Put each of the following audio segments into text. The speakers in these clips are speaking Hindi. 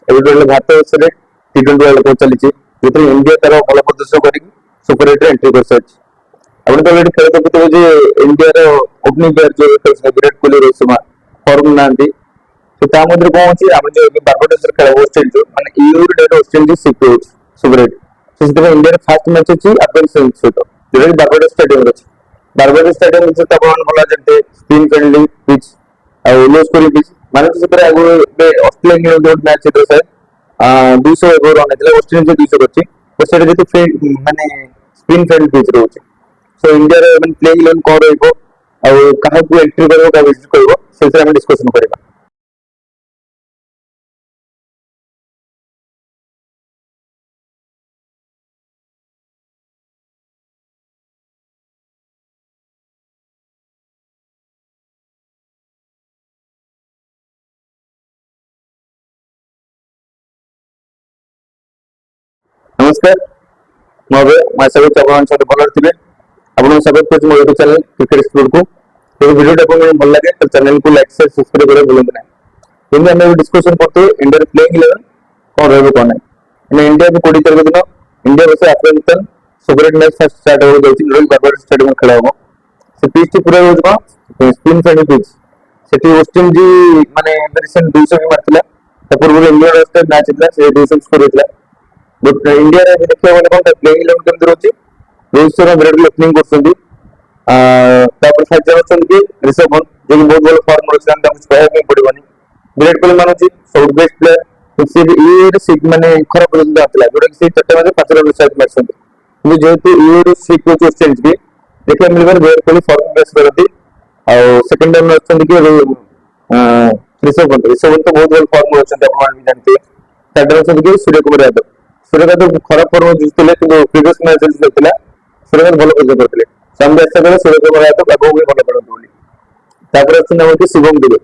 ଏବେ ଭାରତ ବର୍ଷରେ T20 वर्ल्ड कप चली इंडिया तार भल प्रदर्शन कर सुपर 8 एंट्री कर सारी ଆପଣ ତ ଏଠି ଖେଳ ଦେଖୁଥିବେ ଯେ ଇଣ୍ଡିଆର ଓପନିଂ ପ୍ଲେୟାର ଯୋଉ ବିରାଟ କୋହଲି ରୋହିତ ଶର୍ମା ଫର୍ମ ନାହାନ୍ତି ତ ତା ମଧ୍ୟରେ କଣ ଅଛି ଆମେ ଯୋଉ ବାରବାଟେଶ୍ଵର ଖେଳ ୱେଷ୍ଟଇଣ୍ଡିଜ ମାନେ ୟୁରୋରେ ଡାଇରେକ୍ଟ ୱେଷ୍ଟଇଣ୍ଡିଜ ଶିଖ ହଉଛି ସୁପର 8 ସେଥିପାଇଁ ଇଣ୍ଡିଆର ଫାର୍ଷ୍ଟ ମ୍ୟାଚ୍ ଅଛି ଆଫଗାନିସ୍ତାନ ସହିତ ଯୋଉଟା କି ବାରବାଟେଶ୍ୱର ଷ୍ଟାଡିୟମରେ ଅଛି ବାରବାଟେଶ୍ୱର ଷ୍ଟାଡିୟମ ସହିତ ଆପଣ ଭଲ ଯେମିତି ସ୍ପିନ୍ ଫ୍ରେଣ୍ଡଲି ପିଚ୍ ଆଉ लो स्कोरिंग पिच ମାନେ ସେଥିରେ ଆଗରୁ ଏବେ ଅଷ୍ଟ୍ରେଲିଆ ଇଂଲଣ୍ଡ ଯୋଉ ମ୍ୟାଚ୍ ହେଇଥିଲା ସାର୍ 200 ଏଭବ ରନ୍ ହେଇଥିଲା ଅଷ୍ଟ୍ରେଲିଆ 200 କରିଛି ତ ସେଟା ଯେହେତୁ ମାନେ ସ୍ପିନ୍ ଫ୍ରେଣ୍ଡଲି ପିଚ୍ ରହୁଛି सो इंडिया रे मतलब प्लेइंग 11 कोन रहइबो आ कहा को एंट्री करबो का विजिट करबो सेसे हम डिस्कशन करबा नमस्कार मबे मासबे चबन सते भलर थिबे आपन स्वागत करछि मोर यूट्यूब चैनल क्रिकेट स्टूडियो को तो वीडियो टा आपन भल लागे तो चैनल को लाइक शेयर सब्सक्राइब करे भूलंत ना इनमें हम डिस्कशन करते इंडिया प्लेइंग 11 कोन रहबो कोन नहीं इंडिया को 20 तारीख दिन India versus Afghanistan super 8 match first start हो जाउछि रोहित बाबर स्टेडियम में खेला हो से पिच टी पूरा होछ स्पिन फ्रेंडली पिच सेठी वेस्टर्न जी माने रिसेंट 200 भी मारतिला पूर्व इंडिया वर्सेस मैच इतला से 200 स्कोर होतला बट इंडिया रे देखियो माने कोन प्लेइंग 11 केमति रहउछि रोहित शर्मा विराट कोहली ओपनिंग करछन्ती तापर फाइव जन अछन्ती ऋषभ पंत जे बहुत बड़ फॉर्म रे छन ताकि कहै के पड़िबनी विराट कोहली मानुछि सब बेस्ट प्लेयर से ये सीट माने खराब प्रदर्शन आतला जोटा से चट्टा में 5 रन साइड मैच छन्ती कि जेहेतु ये सीट कोच चेंज भी देखिए मिलकर विराट कोहली फॉर्म बेस्ट करती और सेकंड टाइम अछन्ती कि ऋषभ पंत तो बहुत बड़ फॉर्म रे छन्ती आपण भी जानते थर्ड टाइम अछन्ती कि सूर्य यादव खराब फॉर्म जितले कि प्रीवियस मैच जितला सूर्य भल प्रदर्शन करथिले सामने आशा करे सूर्य यादव आगो भी भल करते बोली तापर अछि नाम कि शुभम दुबे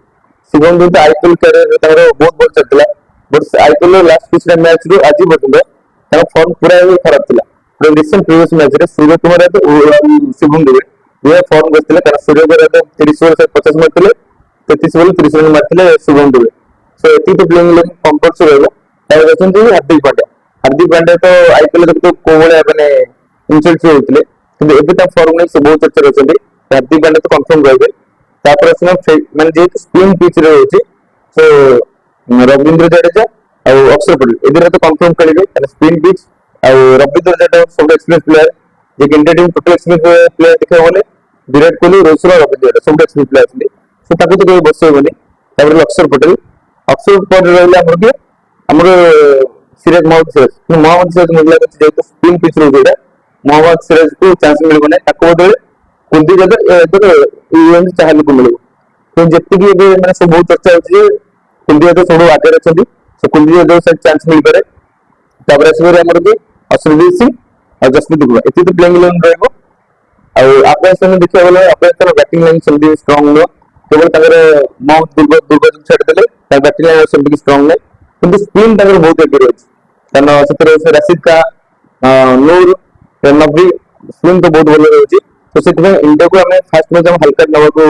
तो आईपीएल कैरियर तार बहुत बड़ चलतिला बट आईपीएल लास्ट पिछला मैच रो आज पर्यंत तार फॉर्म पूरा खराब थिला रिसेंट प्रीवियस मैच रे सूर्य कुमार यादव शुभम दुबे ये फॉर्म करथिले कारण सूर्य यादव 30 ओवर से 50 मारथिले 33 बॉल 30 रन मारथिले शुभम दुबे सो एती तो प्लेइंग 11 कंपल्सरी रहलो तार अछन्ती हार्दिक पांड्या तो आईपीएल तो कोबळे माने इंसल्ट होतले किंतु एबे ता फॉर्म नै सब बहुत चर्चा रहछन्ती हार्दिक पांड्या तो कंफर्म रहबे तापर असना माने जे स्पिन पिच रे होछि सो रविंद्र जडेजा और अक्षर पटेल एदिरा तो कंफर्म खेलिबे कारण स्पिन पिच और रविंद्र जडेजा सब एक्सपीरियंस प्लेयर जे India team total experience player देखा बोले विराट कोहली रोहित शर्मा रविंद्र जडेजा सब एक्सपीरियंस प्लेयर छथि सो ताको तो बसैबनी तापर अक्षर पटेल रहला हमर सिराज मोहम्मद सिराज मुझे लगे जेहेतु स्पिन पिच रो जेटा मोहम्मद सिराज को चांस मिलबो नै ताको बदले कुलदीप यादव ये चाहले को मिलबो तो जत्ति भी एबे माने सब बहुत चर्चा होछि जे कुलदीप यादव सब आगे रहछन्ती सो कुलदीप यादव से चांस मिल पारे तापर असबरे हमर के अश्रुदीप सिंह और जसप्रीत बुमराह एती तो प्लेइंग 11 रहबो और अफगानिस्तान देखिया बोले अफगानिस्तान बैटिंग लाइन सब स्ट्रांग नो केवल ताकर माउंट दुर्गा छाड़ देले ता बैटिंग लाइन सब स्ट्रांग नै किंतु स्पिन ताकर बहुत एग्री अछि कारण सतरे से रशीद का नूर नबी स्पिन तो बहुत भलो रहउछि तो सेतबे इंडिया को हमें फर्स्ट मैच हम हल्का नवा को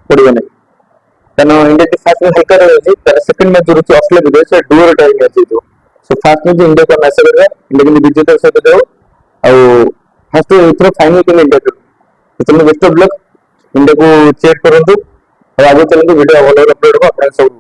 पड़िबो नै कारण इंडिया के फर्स्ट मैच हल्का रहउछि तर सेकंड मैच जो ऑस्ट्रेलिया विरुद्ध से डुअर टाइम मैच हितो सो फर्स्ट मैच इंडिया को मैच करबे इंडिया के विजेता सहित जाओ और फर्स्ट इथरो फाइनल के इंडिया को तो बेस्ट ऑफ लक इंडिया को चेक करंतु और आगे चलते वीडियो अपलोड अपलोड को अपना सब